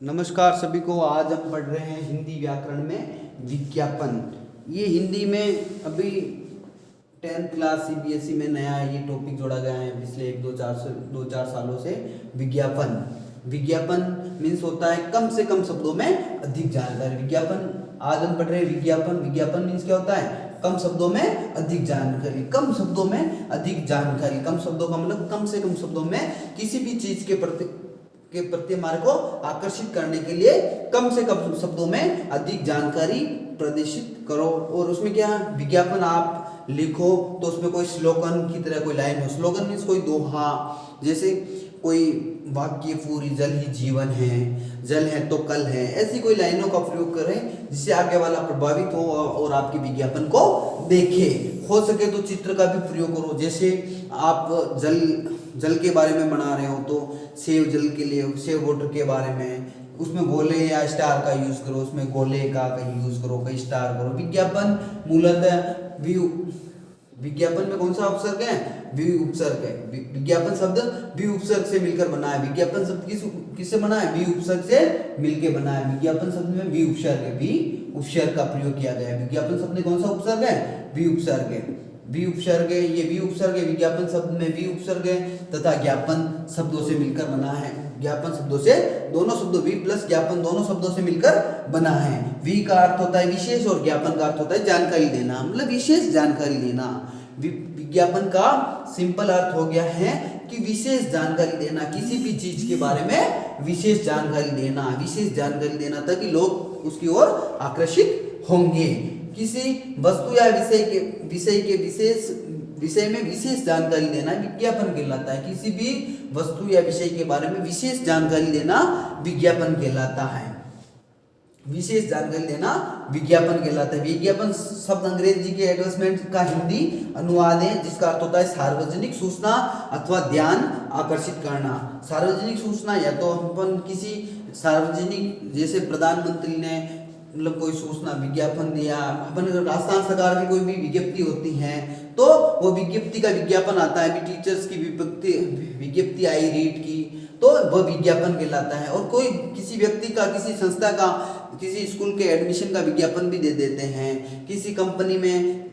नमस्कार सभी को। आज हम पढ़ रहे हैं हिंदी व्याकरण में विज्ञापन। ये हिंदी में अभी 10th क्लास सीबीएसई में नया ये टॉपिक जोड़ा गया है पिछले दो चार सालों से। विज्ञापन विज्ञापन मीन्स होता है कम से कम शब्दों में अधिक जानकारी। विज्ञापन आज हम पढ़ रहे हैं विज्ञापन। विज्ञापन मीन्स क्या होता है? कम शब्दों में अधिक जानकारी। कम शब्दों में अधिक जानकारी, कम शब्दों का मतलब कम से कम शब्दों में किसी भी चीज के प्रति हमारे को आकर्षित करने के लिए कम से कम शब्दों में अधिक जानकारी प्रदर्शित करो। और उसमें क्या विज्ञापन आप लिखो तो उसमें कोई स्लोगन की तरह कोई लाइन हो। स्लोगन मीन्स कोई दोहा, जैसे कोई वाक्य पूरी जल ही जीवन है, जल है तो कल है, ऐसी कोई लाइनों का प्रयोग करें जिससे आगे वाला प्रभावित हो और आपके विज्ञापन को देखे। हो सके तो चित्र का भी प्रयोग करो। जैसे आप जल के बारे में बना रहे हो तो सेव जल के लिए सेव वाटर के बारे में उसमें गोले या स्टार का यूज करो, उसमें गोले का कहीं यूज करो, कहीं स्टार करो। विज्ञापन मूलतः विज्ञापन में कौन सा उपसर्ग है? वि उपसर्ग है। विज्ञापन शब्द वि उपसर्ग से मिलकर बना है। विज्ञापन शब्द किससे बना है? वि उपसर्ग से मिलकर बना है। विज्ञापन शब्द में वि उपसर्ग है, वि उपसर्ग का प्रयोग किया गया है। विज्ञापन शब्द में कौन सा उपसर्ग है? वि उपसर्ग है। वि उपसर्ग है, ये वि उपसर्ग है। विज्ञापन शब्द में वि उपसर्ग है तथा ज्ञापन शब्दों से मिलकर बना है। ज्ञापन शब्दों से दोनों शब्दों वि प्लस ज्ञापन दोनों शब्दों से मिलकर बना है। वि का अर्थ होता है विशेष और ज्ञापन का अर्थ होता है जानकारी देना, मतलब विशेष जानकारी देना। विज्ञापन का सिंपल अर्थ हो गया है कि विशेष जानकारी देना, किसी भी चीज के बारे में विशेष जानकारी देना, विशेष जानकारी देना ताकि लोग उसकी ओर आकर्षित होंगे। किसी वस्तु या विषय में विशेष जानकारी देना विज्ञापन कहलाता है। किसी भी वस्तु या विषय के बारे में विशेष जानकारी देना विज्ञापन कहलाता है। विशेष जानकारी देना विज्ञापन कहलाता है। विज्ञापन शब्द अंग्रेजी के एडवर्टाइजमेंट का हिंदी अनुवाद है जिसका अर्थ होता है सार्वजनिक सूचना अथवा ध्यान आकर्षित करना। सार्वजनिक सूचना या तो अपन किसी सार्वजनिक, जैसे प्रधानमंत्री ने मतलब कोई सूचना विज्ञापन दिया, अपन राजस्थान सरकार की कोई भी विज्ञप्ति होती है तो वो विज्ञप्ति का विज्ञापन आता है। टीचर्स की विज्ञप्ति आई रीट की तो वह विज्ञापन कहलाता है। और कोई किसी व्यक्ति का, किसी संस्था का, किसी स्कूल के एडमिशन का विज्ञापन भी दे देते हैं। किसी कंपनी में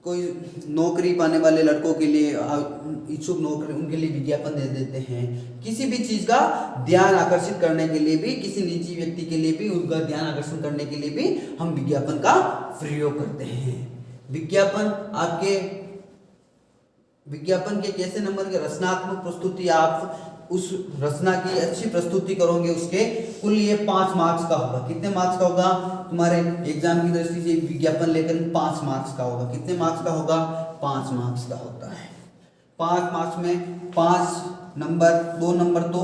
कोई नौकरी पाने वाले लड़कों के लिए, इच्छुक नौकरी, उनके लिए विज्ञापन दे देते हैं। किसी भी चीज का ध्यान आकर्षित करने के लिए भी, किसी निजी व्यक्ति के लिए भी उनका ध्यान आकर्षण करने के लिए भी हम विज्ञापन का प्रयोग करते हैं। विज्ञापन के कैसे नंबर के रचनात्मक प्रस्तुति, आप उस रचना की अच्छी प्रस्तुति करोगे उसके कुल ये 5 मार्क्स का होगा। कितने मार्क्स का होगा? तुम्हारे एग्जाम की दृष्टि से विज्ञापन लेकर 5 मार्क्स का होगा। कितने मार्क्स का होगा? 5 मार्क्स का होता है। 5 मार्क्स में 5 नंबर, 2 नंबर तो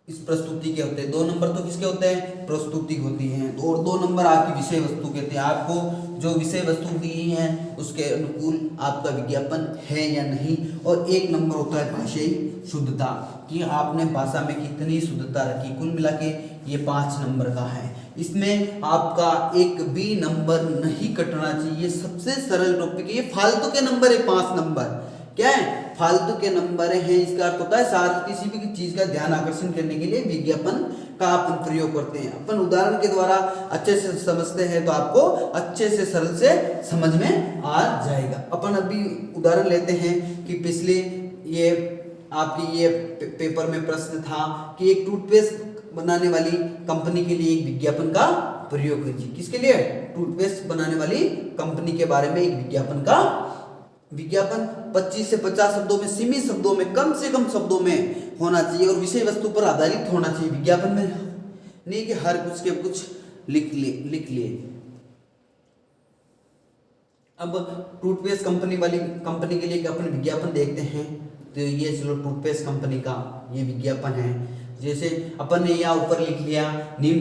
इस प्रस्तुति के होते हैं, 2 नंबर तो किसके होते हैं? प्रस्तुति होती है। और 2 नंबर आपकी विषय वस्तु कहते हैं। आपको जो विषय वस्तु दी है उसके अनुकूल आपका विज्ञापन है या नहीं। और 1 नंबर होता है भाषाई शुद्धता, कि आपने भाषा में कितनी शुद्धता रखी। कुल मिला के ये 5 नंबर का है। इसमें आपका एक भी नंबर नहीं कटना चाहिए। सबसे सरल टॉपिक है ये। फालतू के नंबर है 5 नंबर। क्या है? फालतू के नंबर हैं। इसका अर्थ होता है साथ किसी भी चीज का ध्यान आकर्षण करने के लिए विज्ञापन का अपन प्रयोग करते हैं। अपन उदाहरण के द्वारा अच्छे से समझते हैं तो आपको अच्छे से सरल से समझ में आ जाएगा। अपन अभी उदाहरण लेते हैं कि पिछले ये आपकी ये पेपर में प्रश्न था कि एक टूथपेस्ट बनाने वाली कंपनी के लिए एक विज्ञापन का प्रयोग कीजिए। किसके लिए? टूथपेस्ट बनाने वाली कंपनी के बारे में एक विज्ञापन 25 से 50 शब्दों में, सीमित शब्दों में, कम से कम शब्दों में होना चाहिए और विषय वस्तु पर आधारित होना चाहिए। विज्ञापन में नहीं कि हर कुछ के कुछ लिख लिए। अब टूथपेस्ट कंपनी के लिए अपन विज्ञापन देखते हैं तो ये चलो टूथपेस्ट कंपनी का ये विज्ञापन है। जैसे अपन ने यहाँ ऊपर लिख लिया नीम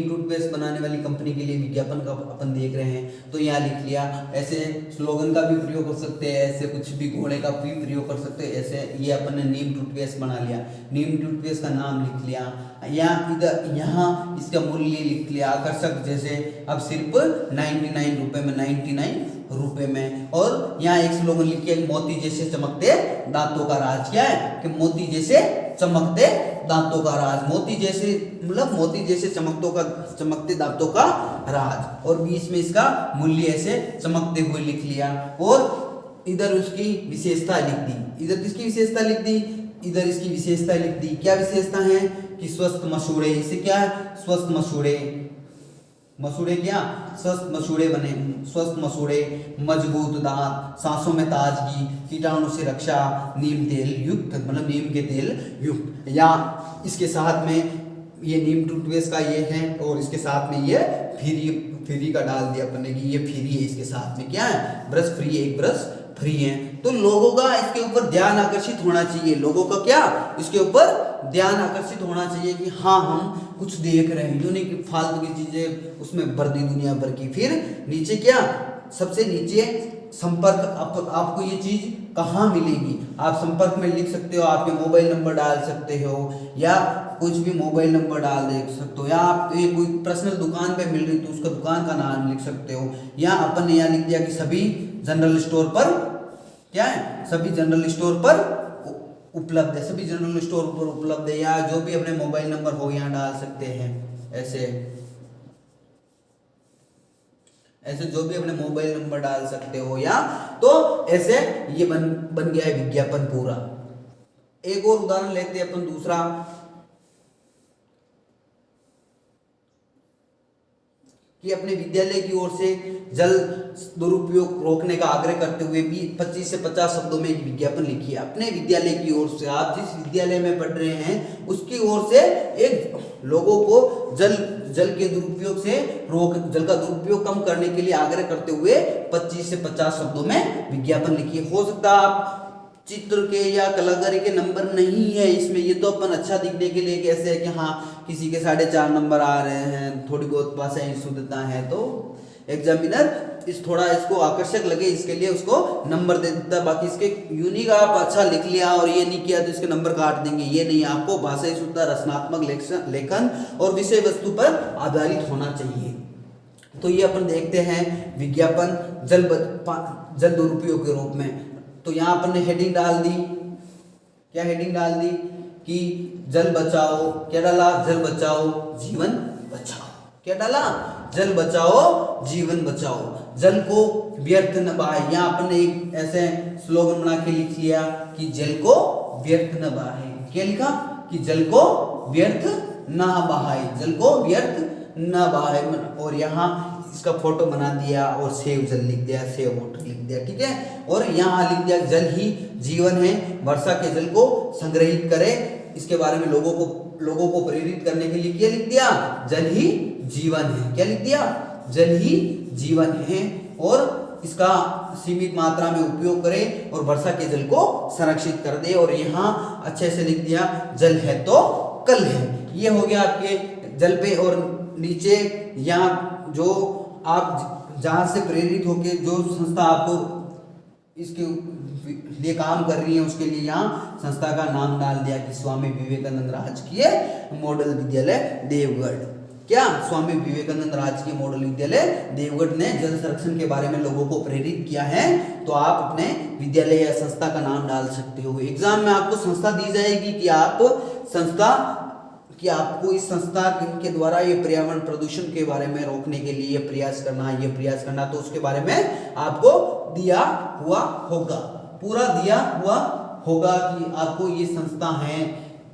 टूथपेस्ट बनाने वाली कंपनी के लिए विज्ञापन का अपन देख रहे हैं तो यहाँ लिख लिया। ऐसे स्लोगन का भी प्रयोग कर सकते हैं, ऐसे कुछ भी घोड़े का भी प्रयोग कर सकते हैं। ऐसे ये अपन ने नीम टूथपेस्ट बना लिया, नीम टूथपेस्ट का नाम लिख लिया। यहाँ इसका मूल्य लिख लिया आकर्षक। जैसे अब सिर्फ 99 रुपए में 99 रुपए में। और यहाँ एक स्लोगन लिखिए, मोती जैसे चमकते दांतों का राज। क्या है कि मोती जैसे चमकते दांतों का राज, मोती जैसे मतलब मोती जैसे चमकते दांतों का राज। और बीच में इसका मूल्य ऐसे चमकते हुए लिख लिया, और इधर उसकी विशेषता लिख दी। इधर किसकी विशेषता लिख दी, इधर इसकी विशेषता लिख दी। क्या विशेषता है कि स्वस्थ मसूड़े, इसे क्या है स्वस्थ मसूड़े, मसूड़े क्या स्वस्थ मसूड़े बने, स्वस्थ मसूड़े, मजबूत दांत, सांसों में ताजगी, कीटाणु से रक्षा, नीम तेल युक्त मतलब नीम के तेल युक्त। या इसके साथ में ये नीम टूथपेस्ट का ये है, और इसके साथ में ये फ्री का डाल दिया अपने की, ये फ्री है। इसके साथ में क्या है ब्रश फ्री, एक ब्रश फ्री है। तो लोगों का इसके ऊपर ध्यान आकर्षित होना चाहिए, लोगों का क्या इसके ऊपर ध्यान आकर्षित होना चाहिए कि हाँ हम कुछ देख रहे हैं, जो नहीं कि फालतू की चीजें उसमें भर दी दुनिया भर की। फिर नीचे क्या, सबसे नीचे संपर्क, आपको ये चीज कहाँ मिलेगी, आप संपर्क में लिख सकते हो, आपके मोबाइल नंबर डाल सकते हो, या कुछ भी मोबाइल नंबर डाल दे सकते हो, या आप कोई पर्सनल दुकान पे मिल रही तो उसका दुकान का नाम लिख सकते हो। या अपन ने यहाँ लिख दिया कि सभी जनरल स्टोर पर क्या है, सभी जनरल स्टोर पर उपलब्ध है, सभी जनरल स्टोर पर उपलब्ध है। या जो भी अपने मोबाइल नंबर हो यहाँ डाल सकते हैं, ऐसे जो भी अपने मोबाइल नंबर डाल सकते हो, या तो ऐसे ये बन गया है विज्ञापन पूरा। एक और उदाहरण लेते हैं अपन दूसरा, कि अपने विद्यालय की ओर से जल दुरुपयोग रोकने का आग्रह करते हुए भी 25 से 50 शब्दों में एक विज्ञापन लिखिए। अपने विद्यालय की ओर से, आप जिस विद्यालय में पढ़ रहे हैं उसकी ओर से एक लोगों को जल के दुरुपयोग से जल का दुरुपयोग कम करने के लिए आग्रह करते हुए 25 से 50 शब्दों में विज्ञापन लिखिए। हो सकता है आप चित्र के या कलाकारी के नंबर नहीं है इसमें, ये तो अपन अच्छा दिखने के लिए कैसे है कि हाँ किसी के 4.5 नंबर आ रहे हैं, थोड़ी बहुत भाषाई शुद्धता है, तो एग्जामिनर थोड़ा इसको आकर्षक लगे इसके लिए उसको नंबर दे देता है। बाकी इसके यूनिक आप अच्छा लिख लिया और ये नहीं किया तो इसके नंबर काट देंगे, ये नहीं। आपको भाषाई शुद्धता, रचनात्मक लेखन और विषय वस्तु पर आधारित होना चाहिए। तो ये अपन देखते हैं विज्ञापन जल दुरुपयोग के रूप में। तो यहाँ अपन ने हेडिंग डाल दी, क्या हेडिंग डाल दी कि जल बचाओ, क्या डाला जल बचाओ जीवन बचाओ। क्या डाला जल बचाओ जीवन बचाओ, जल को व्यर्थ न बहाए। यहाँ अपन ने एक ऐसे स्लोगन बना के लिख लिया कि जल को व्यर्थ न बहाए। क्या लिखा कि जल को व्यर्थ न बहाए, जल को व्यर्थ न बहाए। और यहाँ इसका फोटो बना दिया और सेव जल लिख दिया, सेव वाटर लिख दिया, ठीक है। और यहाँ लिख दिया जल ही जीवन है, वर्षा के जल को संग्रहित करें। इसके बारे में लोगों को प्रेरित करने के लिए क्या लिख दिया, जल ही जीवन है। क्या लिख दिया, जल ही जीवन है, और इसका सीमित मात्रा में उपयोग करें और वर्षा के जल को संरक्षित कर दे। और यहाँ अच्छे से लिख दिया जल है तो कल है। ये हो गया आपके जल पे। और नीचे यहाँ जो आप जहाँ से प्रेरित होके जो संस्था आपको इसके लिए काम कर रही है उसके लिए यहाँ संस्था का नाम डाल दिया कि स्वामी विवेकानंद राजकीय मॉडल विद्यालय देवगढ़। क्या स्वामी विवेकानंद राजकीय मॉडल विद्यालय देवगढ़ ने जल संरक्षण के बारे में लोगों को प्रेरित किया है। तो आप अपने विद्यालय या संस्था का नाम डाल सकते हो। एग्जाम में आपको संस्था दी जाएगी कि आपको इस संस्था के द्वारा ये पर्यावरण प्रदूषण के बारे में रोकने के लिए ये प्रयास करना, तो उसके बारे में आपको दिया हुआ होगा, पूरा दिया हुआ होगा कि आपको ये संस्था है,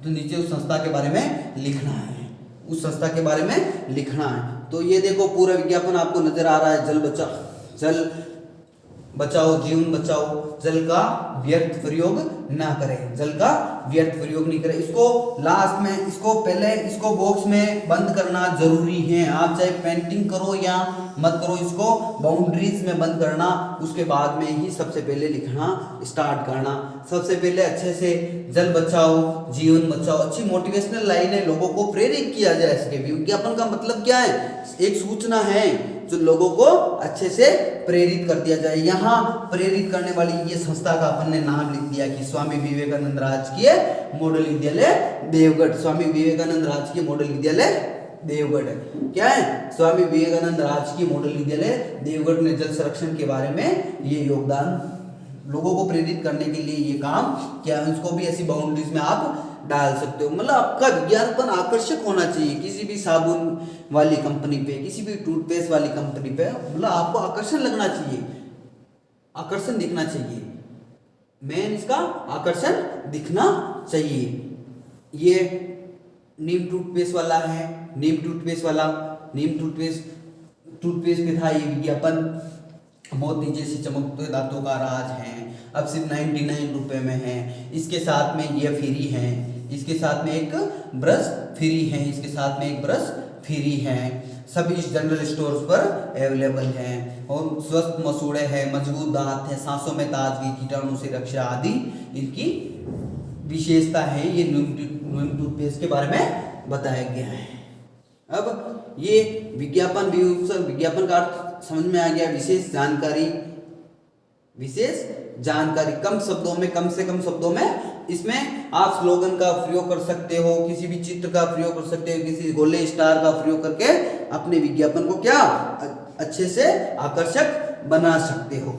तो नीचे उस संस्था के बारे में लिखना है, उस संस्था के बारे में लिखना है। तो ये देखो पूरा विज्ञापन आपको नजर आ रहा है, जल बचाओ जीवन बचाओ, जल का व्यर्थ प्रयोग ना करें, जल का व्यर्थ प्रयोग नहीं करें। इसको लास्ट में, इसको पहले इसको बॉक्स में बंद करना जरूरी है। आप चाहे पेंटिंग करो या मत करो, इसको बाउंड्रीज में बंद करना, उसके बाद में ही सबसे पहले लिखना स्टार्ट करना। सबसे पहले अच्छे से जल बचाओ जीवन बचाओ, अच्छी मोटिवेशनल लाइनें लोगों को प्रेरित किया जाए सके। विज्ञापन का मतलब क्या है, एक सूचना है जो लोगों को अच्छे से प्रेरित कर दिया जाए। यहाँ प्रेरित करने वाली ये संस्था का अपन ने नाम लिख दिया कि स्वामी विवेकानंद राजकीय मॉडल विद्यालय देवगढ़, स्वामी विवेकानंद राजकीय मॉडल विद्यालय देवगढ़ है। क्या है? स्वामी विवेकानंद राजकीय मॉडल विद्यालय देवगढ़ ने जल संरक्षण के बारे में ये योगदान, लोगों को प्रेरित करने के लिए ये काम किया। इसको भी ऐसी बाउंड्रीज में आप डाल सकते हो। मतलब आपका विज्ञापन आकर्षक होना चाहिए। किसी भी साबुन वाली कंपनी पे, किसी भी टूथपेस्ट वाली कंपनी पे, मतलब आपको आकर्षण लगना चाहिए, आकर्षण दिखना चाहिए। मेन इसका आकर्षण दिखना चाहिए। ये नीम टूथपेस्ट वाला है, नीम टूथपेस्ट पे था ये विज्ञापन, मोती जैसे चमकते दांतों का राज है, अब सिर्फ 99 रुपए में है। इसके साथ में ये फ्री है, इसके साथ में एक ब्रश फ्री है, इसके साथ में एक ब्रश फ्री है। सभी जनरल स्टोर्स पर अवेलेबल हैं और स्वस्थ मसूड़े हैं, मजबूत दांत है, सांसों में ताजगी, कीटाणु से रक्षा आदि इनकी विशेषता है। ये नीम टूथपेस्ट के बारे में बताया गया है। अब ये विज्ञापन का अर्थ समझ में आ गया। विशेष जानकारी कम शब्दों में, कम से कम शब्दों में। इसमें आप स्लोगन का प्रयोग कर सकते हो, किसी भी चित्र का प्रयोग कर सकते हो, किसी गोले स्टार का प्रयोग करके अपने विज्ञापन को क्या अच्छे से आकर्षक बना सकते हो।